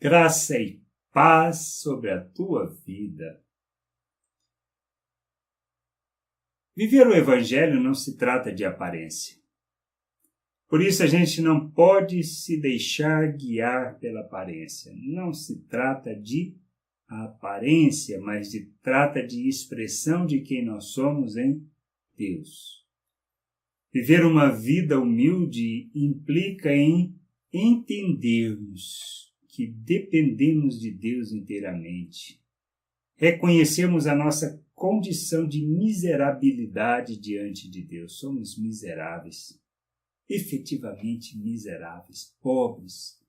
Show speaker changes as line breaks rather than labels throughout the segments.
Graça e paz sobre a tua vida. Viver o Evangelho não se trata de aparência. Por isso a gente não pode se deixar guiar pela aparência. Não se trata de aparência, mas trata de expressão de quem nós somos em Deus. Viver uma vida humilde implica em entendermos que dependemos de Deus inteiramente. Reconhecemos a nossa condição de miserabilidade diante de Deus. Somos miseráveis, efetivamente miseráveis, pobres.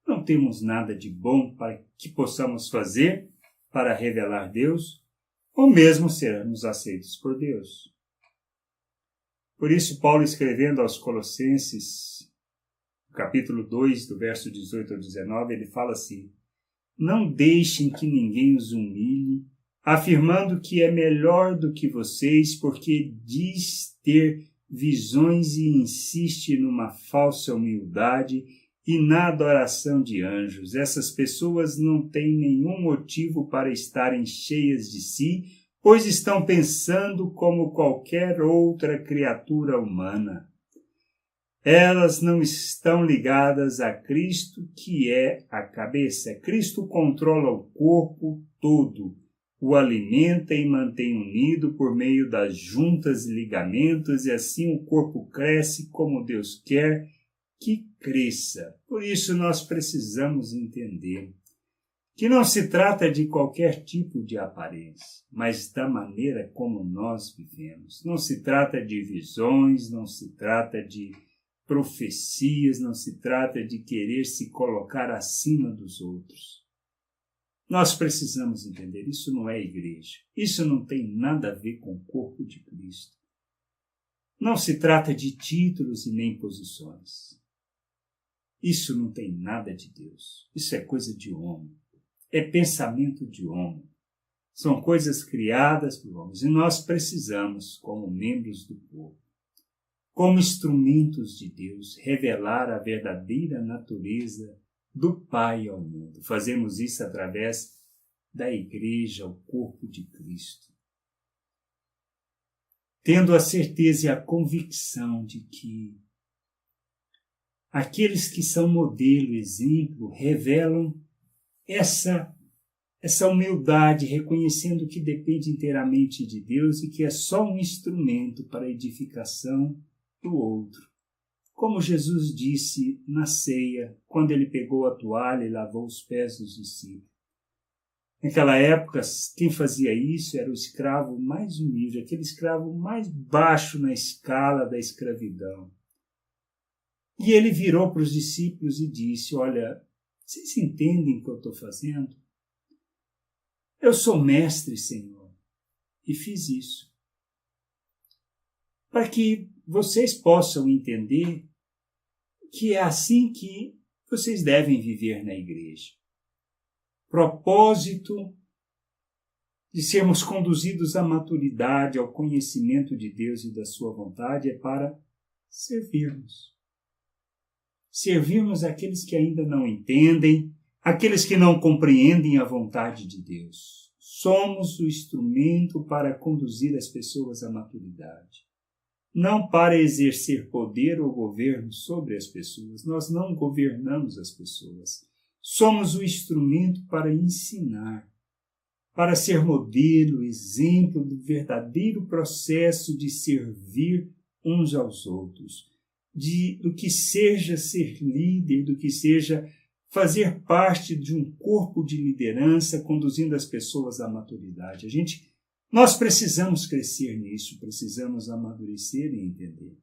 Não temos nada de bom para que possamos fazer para revelar Deus ou mesmo sermos aceitos por Deus. Por isso, Paulo, escrevendo aos Colossenses, capítulo 2, do verso 18 ao 19, ele fala assim: não deixem que ninguém os humilhe, afirmando que é melhor do que vocês, porque diz ter visões e insiste numa falsa humildade e na adoração de anjos. Essas pessoas não têm nenhum motivo para estarem cheias de si, pois estão pensando como qualquer outra criatura humana. Elas não estão ligadas a Cristo, que é a cabeça. Cristo controla o corpo todo, o alimenta e mantém unido por meio das juntas e ligamentos, e assim o corpo cresce como Deus quer que cresça. Por isso nós precisamos entender que não se trata de qualquer tipo de aparência, mas da maneira como nós vivemos. Não se trata de visões, não se trata de profecias, não se trata de querer se colocar acima dos outros. Nós precisamos entender, isso não é igreja. Isso não tem nada a ver com o corpo de Cristo. Não se trata de títulos e nem posições. Isso não tem nada de Deus. Isso é coisa de homem. É pensamento de homem. São coisas criadas por homens. E nós precisamos, como membros do corpo, como instrumentos de Deus, revelar a verdadeira natureza do Pai ao mundo. Fazemos isso através da igreja, o corpo de Cristo. Tendo a certeza e a convicção de que aqueles que são modelo, exemplo, revelam essa humildade, reconhecendo que depende inteiramente de Deus e que é só um instrumento para a edificação do outro. Como Jesus disse na ceia, quando ele pegou a toalha e lavou os pés dos discípulos. Naquela época, quem fazia isso era o escravo mais humilde, aquele escravo mais baixo na escala da escravidão. E ele virou para os discípulos e disse: olha, vocês entendem o que eu estou fazendo? Eu sou mestre, Senhor, e fiz isso. Para que vocês possam entender que é assim que vocês devem viver na igreja. Propósito de sermos conduzidos à maturidade, ao conhecimento de Deus e da sua vontade é para servirmos. Servirmos aqueles que ainda não entendem, aqueles que não compreendem a vontade de Deus. Somos o instrumento para conduzir as pessoas à maturidade. Não para exercer poder ou governo sobre as pessoas. Nós não governamos as pessoas. Somos o instrumento para ensinar, para ser modelo, exemplo do verdadeiro processo de servir uns aos outros, do que seja ser líder, do que seja fazer parte de um corpo de liderança conduzindo as pessoas à maturidade. Nós precisamos crescer nisso, precisamos amadurecer e entender.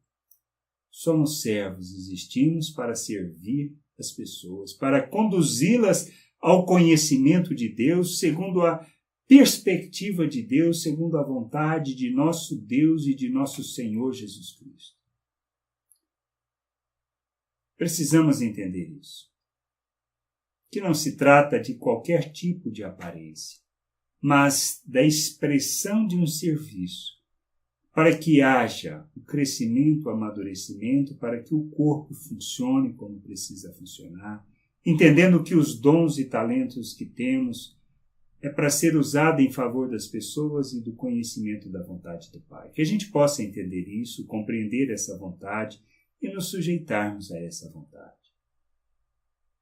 Somos servos, existimos para servir as pessoas, para conduzi-las ao conhecimento de Deus, segundo a perspectiva de Deus, segundo a vontade de nosso Deus e de nosso Senhor Jesus Cristo. Precisamos entender isso. Que não se trata de qualquer tipo de aparência, mas da expressão de um serviço, para que haja o crescimento, o amadurecimento, para que o corpo funcione como precisa funcionar, entendendo que os dons e talentos que temos é para ser usado em favor das pessoas e do conhecimento da vontade do Pai. Que a gente possa entender isso, compreender essa vontade e nos sujeitarmos a essa vontade.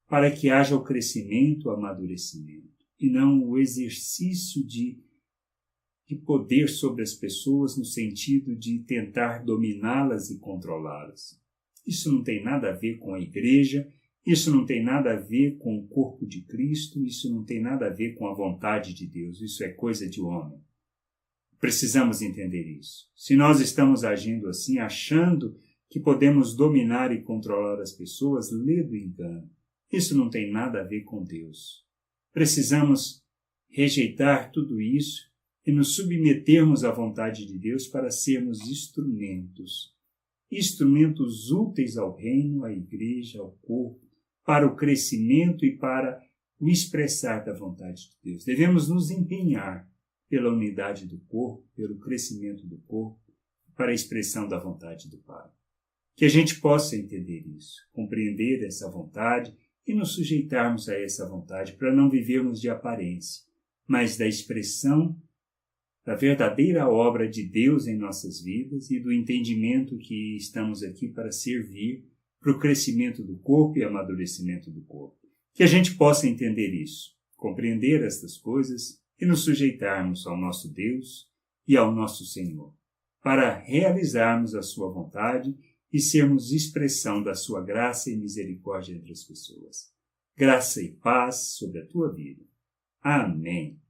Para que haja o crescimento, o amadurecimento, e não o exercício de poder sobre as pessoas no sentido de tentar dominá-las e controlá-las. Isso não tem nada a ver com a igreja, isso não tem nada a ver com o corpo de Cristo, isso não tem nada a ver com a vontade de Deus, isso é coisa de homem. Precisamos entender isso. Se nós estamos agindo assim, achando que podemos dominar e controlar as pessoas, lê do engano. Isso não tem nada a ver com Deus. Precisamos rejeitar tudo isso e nos submetermos à vontade de Deus para sermos instrumentos úteis ao reino, à igreja, ao corpo, para o crescimento e para o expressar da vontade de Deus. Devemos nos empenhar pela unidade do corpo, pelo crescimento do corpo, para a expressão da vontade do Pai. Que a gente possa entender isso, compreender essa vontade e nos sujeitarmos a essa vontade para não vivermos de aparência, mas da expressão da verdadeira obra de Deus em nossas vidas e do entendimento que estamos aqui para servir para o crescimento do corpo e amadurecimento do corpo. Que a gente possa entender isso, compreender estas coisas e nos sujeitarmos ao nosso Deus e ao nosso Senhor, para realizarmos a sua vontade e sermos expressão da sua graça e misericórdia entre as pessoas. Graça e paz sobre a tua vida. Amém.